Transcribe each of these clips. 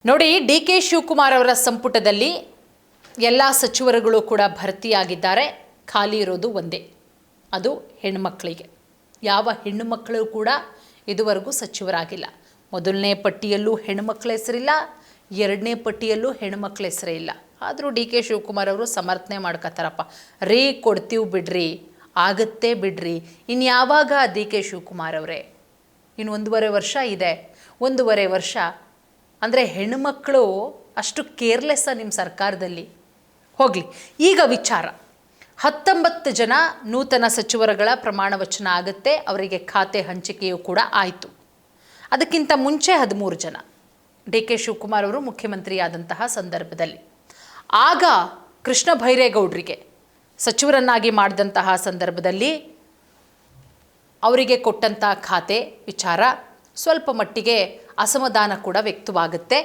ನೋಡಿ, D K Shivakumar ಅವರ ಸಂಪುಟದಲ್ಲಿ ಎಲ್ಲ ಸಚಿವರುಗಳು ಕೂಡ ಭರ್ತಿಯಾಗಿದ್ದಾರೆ. ಖಾಲಿ ಇರೋದು ಒಂದೇ, ಅದು ಹೆಣ್ಣುಮಕ್ಕಳಿಗೆ. ಯಾವ ಹೆಣ್ಣುಮಕ್ಕಳು ಕೂಡ ಇದುವರೆಗೂ ಸಚಿವರಾಗಿಲ್ಲ. ಮೊದಲನೇ ಪಟ್ಟಿಯಲ್ಲೂ ಹೆಣ್ಣುಮಕ್ಕಳ ಹೆಸರಿಲ್ಲ, ಎರಡನೇ ಪಟ್ಟಿಯಲ್ಲೂ ಹೆಣ್ಣುಮಕ್ಕಳ ಹೆಸರೇ ಇಲ್ಲ. ಆದರೂ ಡಿ ಕೆ ಶಿವಕುಮಾರ್ ಅವರು ಸಮರ್ಥನೆ ಮಾಡ್ಕೋತಾರಪ್ಪ, ರೀ ಕೊಡ್ತೀವಿ ಬಿಡ್ರಿ, ಆಗತ್ತೆ ಬಿಡ್ರಿ. ಇನ್ನು ಯಾವಾಗ ಡಿ ಕೆ ಶಿವಕುಮಾರ್ ಅವರೇ, ಇನ್ನು 1.5 ವರ್ಷ ಇದೆ. 1.5 ವರ್ಷ ಅಂದರೆ ಹೆಣ್ಣುಮಕ್ಕಳು ಅಷ್ಟು ಕೇರ್ಲೆಸ್ಸ ನಿಮ್ಮ ಸರ್ಕಾರದಲ್ಲಿ? ಹೋಗಲಿ, ಈಗ ವಿಚಾರ 19 ಜನ ನೂತನ ಸಚಿವರುಗಳ ಪ್ರಮಾಣ ವಚನ ಆಗುತ್ತೆ. ಅವರಿಗೆ ಖಾತೆ ಹಂಚಿಕೆಯೂ ಕೂಡ ಆಯಿತು. ಅದಕ್ಕಿಂತ ಮುಂಚೆ 13 ಜನ ಡಿ ಕೆ ಶಿವಕುಮಾರ್ ಅವರು ಮುಖ್ಯಮಂತ್ರಿಯಾದಂತಹ ಸಂದರ್ಭದಲ್ಲಿ, ಆಗ ಕೃಷ್ಣ ಬೈರೇಗೌಡರಿಗೆ ಸಚಿವರನ್ನಾಗಿ ಮಾಡಿದಂತಹ ಸಂದರ್ಭದಲ್ಲಿ ಅವರಿಗೆ ಕೊಟ್ಟಂಥ ಖಾತೆ ವಿಚಾರ ಸ್ವಲ್ಪ ಮಟ್ಟಿಗೆ ಅಸಮಾಧಾನ ಕೂಡ ವ್ಯಕ್ತವಾಗುತ್ತೆ.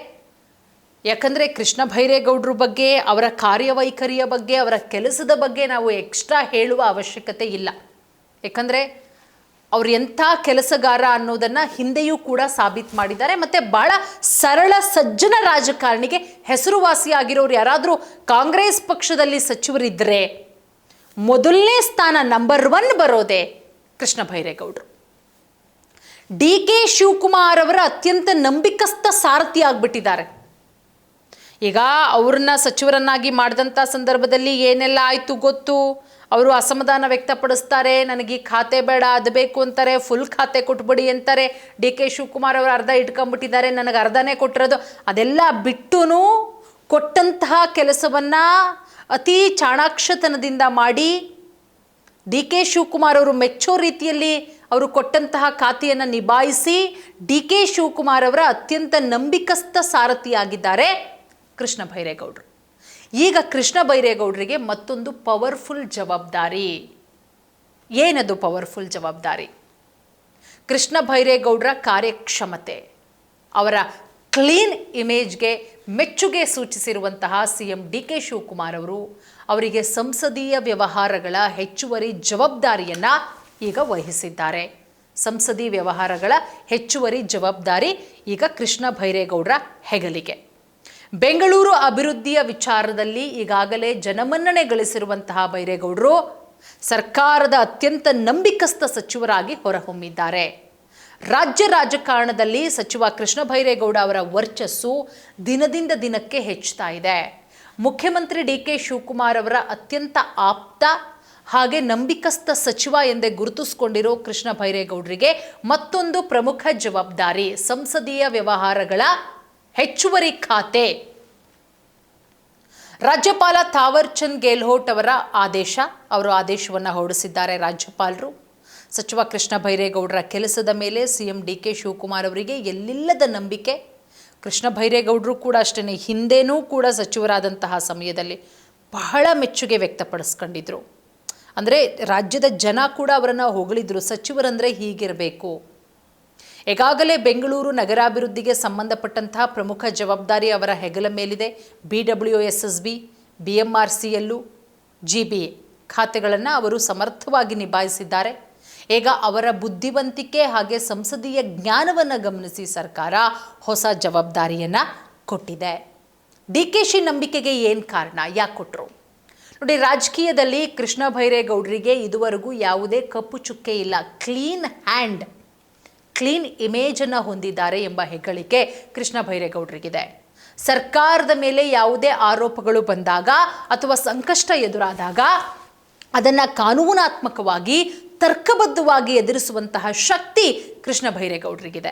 ಯಾಕಂದರೆ ಕೃಷ್ಣ ಬೈರೇಗೌಡರ ಬಗ್ಗೆ, ಅವರ ಕಾರ್ಯವೈಖರಿಯ ಬಗ್ಗೆ, ಅವರ ಕೆಲಸದ ಬಗ್ಗೆ ನಾವು ಎಕ್ಸ್ಟ್ರಾ ಹೇಳುವ ಅವಶ್ಯಕತೆ ಇಲ್ಲ. ಯಾಕಂದರೆ ಅವ್ರು ಎಂಥ ಕೆಲಸಗಾರ ಅನ್ನೋದನ್ನು ಹಿಂದೆಯೂ ಕೂಡ ಸಾಬೀತು ಮಾಡಿದ್ದಾರೆ. ಮತ್ತು ಭಾಳ ಸರಳ ಸಜ್ಜನ ರಾಜಕಾರಣಿಗೆ ಹೆಸರುವಾಸಿಯಾಗಿರೋರು ಯಾರಾದರೂ ಕಾಂಗ್ರೆಸ್ ಪಕ್ಷದಲ್ಲಿ ಸಚಿವರಿದ್ದರೆ ಮೊದಲನೇ ಸ್ಥಾನ ನಂಬರ್ 1 ಬರೋದೇ ಕೃಷ್ಣ ಬೈರೇಗೌಡರು. ಡಿ ಕೆ ಶಿವಕುಮಾರ್ ಅವರ ಅತ್ಯಂತ ನಂಬಿಕಸ್ಥ ಸಾರಥಿ ಆಗಿಬಿಟ್ಟಿದ್ದಾರೆ. ಈಗ ಅವ್ರನ್ನ ಸಚಿವರನ್ನಾಗಿ ಮಾಡಿದಂಥ ಸಂದರ್ಭದಲ್ಲಿ ಏನೆಲ್ಲ ಆಯಿತು ಗೊತ್ತು. ಅವರು ಅಸಮಾಧಾನ ವ್ಯಕ್ತಪಡಿಸ್ತಾರೆ, ನನಗೆ ಖಾತೆ ಬೇಡ, ಅದು ಬೇಕು ಅಂತಾರೆ, ಫುಲ್ ಖಾತೆ ಕೊಟ್ಬಿಡಿ ಅಂತಾರೆ. ಡಿ ಕೆ ಶಿವಕುಮಾರ್ ಅವರು ಅರ್ಧ ಇಟ್ಕೊಂಡ್ಬಿಟ್ಟಿದ್ದಾರೆ, ನನಗೆ ಅರ್ಧನೇ ಕೊಟ್ಟಿರೋದು. ಅದೆಲ್ಲ ಬಿಟ್ಟು ಕೊಟ್ಟಂತಹ ಕೆಲಸವನ್ನು ಅತಿ ಚಾಣಾಕ್ಷತನದಿಂದ ಮಾಡಿ ಡಿ ಕೆ ಶಿವಕುಮಾರ್ ಅವರು ಮೆಚ್ಚೋ ರೀತಿಯಲ್ಲಿ ಅವರು ಕೊಟ್ಟಂತಹ ಖಾತೆಯನ್ನು ನಿಭಾಯಿಸಿ ಡಿ ಕೆ ಶಿವಕುಮಾರ್ ಅವರ ಅತ್ಯಂತ ನಂಬಿಕಸ್ಥ ಸಾರಥಿಯಾಗಿದ್ದಾರೆ ಕೃಷ್ಣ ಬೈರೇಗೌಡರು. ಈಗ ಕೃಷ್ಣ ಬೈರೇಗೌಡರಿಗೆ ಮತ್ತೊಂದು ಪವರ್ಫುಲ್ ಜವಾಬ್ದಾರಿ. ಏನದು ಪವರ್ಫುಲ್ ಜವಾಬ್ದಾರಿ? ಕೃಷ್ಣ ಬೈರೇಗೌಡರ ಕಾರ್ಯಕ್ಷಮತೆ, ಅವರ ಕ್ಲೀನ್ ಇಮೇಜ್ಗೆ ಮೆಚ್ಚುಗೆ ಸೂಚಿಸಿರುವಂತಹ CM ಡಿ ಕೆ ಶಿವಕುಮಾರ್ ಅವರು ಅವರಿಗೆ ಸಂಸದೀಯ ವ್ಯವಹಾರಗಳ ಹೆಚ್ಚುವರಿ ಜವಾಬ್ದಾರಿಯನ್ನು ಈಗ ವಹಿಸಿದ್ದಾರೆ. ಸಂಸದೀಯ ವ್ಯವಹಾರಗಳ ಹೆಚ್ಚುವರಿ ಜವಾಬ್ದಾರಿ ಈಗ ಕೃಷ್ಣ ಬೈರೇಗೌಡರ ಹೆಗಲಿಗೆ. ಬೆಂಗಳೂರು ಅಭಿವೃದ್ಧಿಯ ವಿಚಾರದಲ್ಲಿ ಈಗಾಗಲೇ ಜನಮನ್ನಣೆ ಗಳಿಸಿರುವಂತಹ ಬೈರೇಗೌಡರು ಸರ್ಕಾರದ ಅತ್ಯಂತ ನಂಬಿಕಸ್ಥ ಸಚಿವರಾಗಿ ಹೊರಹೊಮ್ಮಿದ್ದಾರೆ. ರಾಜ್ಯ ರಾಜಕಾರಣದಲ್ಲಿ ಸಚಿವ ಕೃಷ್ಣ ಬೈರೇಗೌಡ ಅವರ ವರ್ಚಸ್ಸು ದಿನದಿಂದ ದಿನಕ್ಕೆ ಹೆಚ್ಚುತ್ತಾ ಇದೆ. ಮುಖ್ಯಮಂತ್ರಿ ಡಿ ಕೆ ಶಿವಕುಮಾರ್ ಅವರ ಅತ್ಯಂತ ಆಪ್ತ ಹಾಗೆ ನಂಬಿಕಸ್ಥ ಸಚಿವ ಎಂದೇ ಗುರುತಿಸಿಕೊಂಡಿರೋ ಕೃಷ್ಣ ಬೈರೇಗೌಡರಿಗೆ ಮತ್ತೊಂದು ಪ್ರಮುಖ ಜವಾಬ್ದಾರಿ, ಸಂಸದೀಯ ವ್ಯವಹಾರಗಳ ಹೆಚ್ಚುವರಿ ಖಾತೆ. ರಾಜ್ಯಪಾಲ ಥಾವರ್ ಚಂದ್ ಗೆಹ್ಲೋಟ್ ಅವರ ಅವರು ಆದೇಶವನ್ನು ಹೊರಡಿಸಿದ್ದಾರೆ ರಾಜ್ಯಪಾಲರು. ಸಚಿವ ಕೃಷ್ಣ ಬೈರೇಗೌಡರ ಕೆಲಸದ ಮೇಲೆ CM ಡಿ ಕೆ ಶಿವಕುಮಾರ್ ಅವರಿಗೆ ಎಲ್ಲಿಲ್ಲದ ನಂಬಿಕೆ. ಕೃಷ್ಣ ಬೈರೇಗೌಡರು ಕೂಡ ಅಷ್ಟೇ, ಹಿಂದೇನೂ ಕೂಡ ಸಚಿವರಾದಂತಹ ಸಮಯದಲ್ಲಿ ಬಹಳ ಮೆಚ್ಚುಗೆ ವ್ಯಕ್ತಪಡಿಸ್ಕೊಂಡಿದ್ರು. ಅಂದರೆ ರಾಜ್ಯದ ಜನ ಕೂಡ ಅವರನ್ನು ಹೊಗಳಿದ್ರು, ಸಚಿವರಂದರೆ ಹೀಗಿರಬೇಕು. ಈಗಾಗಲೇ ಬೆಂಗಳೂರು ನಗರಾಭಿವೃದ್ಧಿಗೆ ಸಂಬಂಧಪಟ್ಟಂತಹ ಪ್ರಮುಖ ಜವಾಬ್ದಾರಿ ಅವರ ಹೆಗಲ ಮೇಲಿದೆ. BWSSB, BMRCL, GBA ಖಾತೆಗಳನ್ನು ಅವರು ಸಮರ್ಥವಾಗಿ ನಿಭಾಯಿಸಿದ್ದಾರೆ. ಈಗ ಅವರ ಬುದ್ಧಿವಂತಿಕೆ ಹಾಗೆ ಸಂಸದೀಯ ಜ್ಞಾನವನ್ನು ಗಮನಿಸಿ ಸರ್ಕಾರ ಹೊಸ ಜವಾಬ್ದಾರಿಯನ್ನು ಕೊಟ್ಟಿದೆ. DKಶಿ ನಂಬಿಕೆಗೆ ಏನು ಕಾರಣ, ಯಾಕೆ ಕೊಟ್ಟರು ನೋಡಿ? ರಾಜಕೀಯದಲ್ಲಿ ಕೃಷ್ಣ ಬೈರೇಗೌಡರಿಗೆ ಇದುವರೆಗೂ ಯಾವುದೇ ಕಪ್ಪು ಚುಕ್ಕೆ ಇಲ್ಲ. ಕ್ಲೀನ್ ಹ್ಯಾಂಡ್, ಕ್ಲೀನ್ ಇಮೇಜನ್ನು ಹೊಂದಿದ್ದಾರೆ ಎಂಬ ಹೆಗ್ಗಳಿಕೆ ಕೃಷ್ಣ ಬೈರೇಗೌಡರಿಗಿದೆ. ಸರ್ಕಾರದ ಮೇಲೆ ಯಾವುದೇ ಆರೋಪಗಳು ಬಂದಾಗ ಅಥವಾ ಸಂಕಷ್ಟ ಎದುರಾದಾಗ ಅದನ್ನು ಕಾನೂನಾತ್ಮಕವಾಗಿ ತರ್ಕಬದ್ಧವಾಗಿ ಎದುರಿಸುವಂತಹ ಶಕ್ತಿ ಕೃಷ್ಣ ಬೈರೇಗೌಡರಿಗಿದೆ.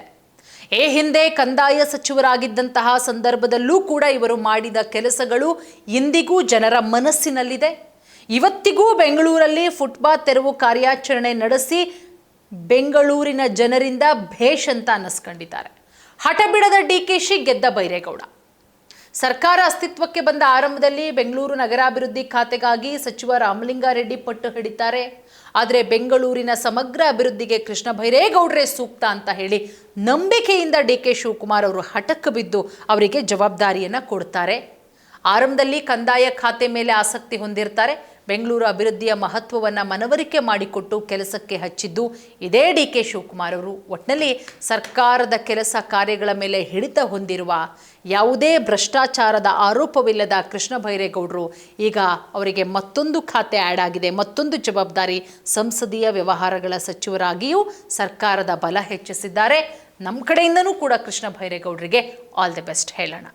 ಹಿಂದೆ ಕಂದಾಯ ಸಚಿವರಾಗಿದ್ದಂತಹ ಸಂದರ್ಭದಲ್ಲೂ ಕೂಡ ಇವರು ಮಾಡಿದ ಕೆಲಸಗಳು ಇಂದಿಗೂ ಜನರ ಮನಸ್ಸಿನಲ್ಲಿದೆ. ಇವತ್ತಿಗೂ ಬೆಂಗಳೂರಲ್ಲಿ ಫುಟ್ಪಾತ್ ತೆರವು ಕಾರ್ಯಾಚರಣೆ ನಡೆಸಿ ಬೆಂಗಳೂರಿನ ಜನರಿಂದ ಭೇಷ್ ಅಂತ ಅನ್ನಿಸ್ಕೊಂಡಿದ್ದಾರೆ. ಹಠ ಬಿಡದ DKಶಿ, ಗೆದ್ದ ಬೈರೇಗೌಡ. ಸರ್ಕಾರ ಅಸ್ತಿತ್ವಕ್ಕೆ ಬಂದ ಆರಂಭದಲ್ಲಿ ಬೆಂಗಳೂರು ನಗರಾಭಿವೃದ್ಧಿ ಖಾತೆಗಾಗಿ ಸಚಿವ ರಾಮಲಿಂಗಾರೆಡ್ಡಿ ಪಟ್ಟು ಹಿಡಿತಾರೆ. ಆದರೆ ಬೆಂಗಳೂರಿನ ಸಮಗ್ರ ಅಭಿವೃದ್ಧಿಗೆ ಕೃಷ್ಣ ಬೈರೇಗೌಡರೇ ಸೂಕ್ತ ಅಂತ ಹೇಳಿ ನಂಬಿಕೆಯಿಂದ ಡಿ ಕೆ ಶಿವಕುಮಾರ್ ಅವರು ಹಠಕ್ಕೆ ಬಿದ್ದು ಅವರಿಗೆ ಜವಾಬ್ದಾರಿಯನ್ನು ಕೊಡ್ತಾರೆ. ಆರಂಭದಲ್ಲಿ ಕಂದಾಯ ಖಾತೆ ಮೇಲೆ ಆಸಕ್ತಿ ಹೊಂದಿರ್ತಾರೆ. ಬೆಂಗಳೂರು ಅಭಿವೃದ್ಧಿಯ ಮಹತ್ವವನ್ನು ಮನವರಿಕೆ ಮಾಡಿಕೊಟ್ಟು ಕೆಲಸಕ್ಕೆ ಹಚ್ಚಿದ್ದು ಇದೇ DK ಶಿವಕುಮಾರ್ ಅವರು. ಒಟ್ಟಿನಲ್ಲಿ ಸರ್ಕಾರದ ಕೆಲಸ ಕಾರ್ಯಗಳ ಮೇಲೆ ಹಿಡಿತ ಹೊಂದಿರುವ, ಯಾವುದೇ ಭ್ರಷ್ಟಾಚಾರದ ಆರೋಪವಿಲ್ಲದ ಕೃಷ್ಣ ಬೈರೇಗೌಡರು ಈಗ ಅವರಿಗೆ ಮತ್ತೊಂದು ಖಾತೆ ಆ್ಯಡ್ ಆಗಿದೆ, ಮತ್ತೊಂದು ಜವಾಬ್ದಾರಿ. ಸಂಸದೀಯ ವ್ಯವಹಾರಗಳ ಸಚಿವರಾಗಿಯೂ ಸರ್ಕಾರದ ಬಲ ಹೆಚ್ಚಿಸಿದ್ದಾರೆ. ನಮ್ಮ ಕಡೆಯಿಂದನೂ ಕೂಡ ಕೃಷ್ಣ ಬೈರೇಗೌಡರಿಗೆ ಆಲ್ ದಿ ಬೆಸ್ಟ್ ಹೇಳೋಣ.